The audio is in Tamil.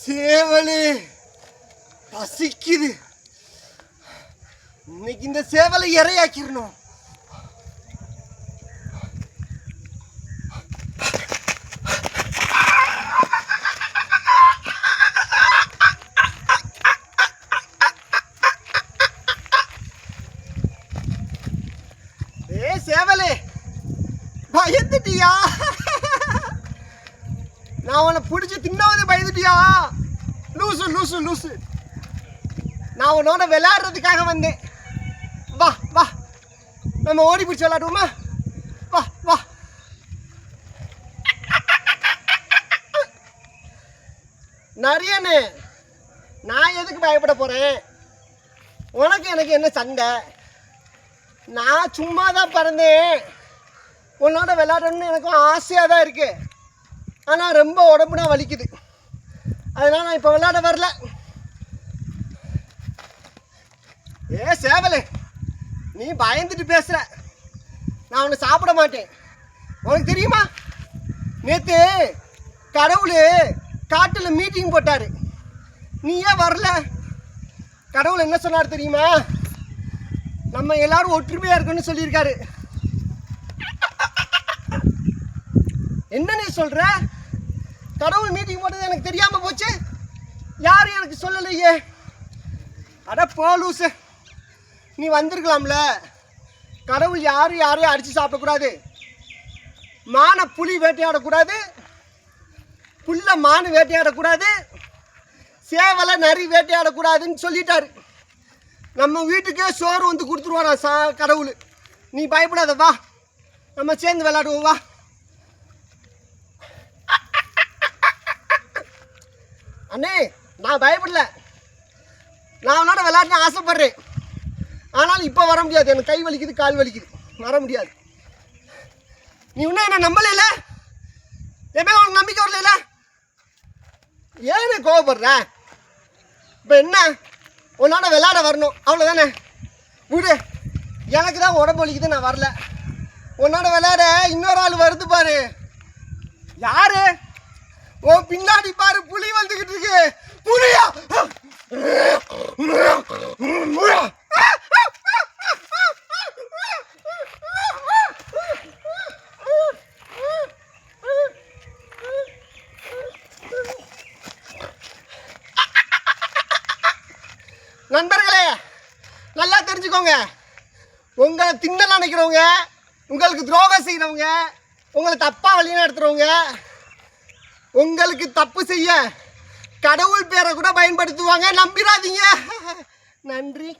சேவலே பசிக்குது. இன்னைக்கு இந்த சேவலை இறையாக்கிடணும். சேவலே பயந்துட்டியா? நான் உன்னை பிடிச்சி தின்னாவது பயந்துட்டியா? லூசு லூசு லூசு. நான் உன்னோட விளையாடுறதுக்காக வந்தேன். வா வா, நம்ம ஓடி பிடிச்சி விளையாடுவோமா? வா வா. நரியனே, நான் எதுக்கு பயப்பட போறேன்? உனக்கு எனக்கு என்ன சண்டை? நான் சும்மா தான் பிறந்தேன். உன்னோட விளையாடணும்னு எனக்கும் ஆசையாக தான் இருக்கு. ஆனால் ரொம்ப உடம்புனா வலிக்குது. அதனால் நான் இப்போ விளையாட வரல. சேவலே, நீ பயந்துட்டு பேசுகிற. நான் உன்னை சாப்பிட மாட்டேன். உனக்கு தெரியுமா, நேற்று கடவுள் காட்டில் மீட்டிங் போட்டார். நீ ஏன் வரல? கடவுள் என்ன சொன்னார் தெரியுமா? நம்ம எல்லாரும் ஒற்றுமையாக இருக்கணும்னு சொல்லியிருக்காரு. என்ன நீ சொல்ற? கடவுள் மீட்டிங் போட்டது எனக்கு தெரியாமல் போச்சு. யாரும் எனக்கு சொல்லலையே. அட போலூசு, நீ வந்திருக்கலாம்ல. கடவுள் யாரையும் அடித்து சாப்பிடக்கூடாது, மானை புலி வேட்டையாடக்கூடாது, புல்ல மானு வேட்டையாடக்கூடாது, சேவலை நரி வேட்டையாடக்கூடாதுன்னு சொல்லிட்டாரு. நம்ம வீட்டுக்கே சோறு வந்து கொடுத்துருவாரா கடவுள். நீ பயப்படாத, வா நம்ம சேர்ந்து விளையாடுவோம். வா. அண்ணே, நான் பயப்படல. நான் அவனோட விளையாட்டுன்னு ஆசைப்படுறேன். ஆனாலும் இப்போ வர முடியாது. எனக்கு கை வலிக்குது, கால் வலிக்குது, வர முடியாது. நீ இன்னும் என்ன நம்பல? எப்போ உனக்கு நம்பிக்கை வரல? ஏன்னு கோவப்படுற? இப்போ என்ன, உன்னோட விளையாட வரணும், அவ்வளோதானே. விடு, எனக்கு தான் உடம்பு வலிக்குது, நான் வரல. உன்னோட விளையாட இன்னொரு ஆள் வருது பாரு. யாரு? உன் பின்னாடி பாரு, புலி வந்துகிட்டு இருக்கு. புலியா? நண்பர்களே, நல்லா தெரிஞ்சுக்கோங்க. உங்களை தின்ன நினைக்கிறவங்க, உங்களுக்கு துரோகம் செய்கிறவங்க, உங்களை தப்பாக வழி நடத்துகிறவங்க, உங்களுக்கு தப்பு செய்ய கடவுள் பேரை கூட பயன்படுத்துவாங்க. நம்பிடாதீங்க. நன்றி.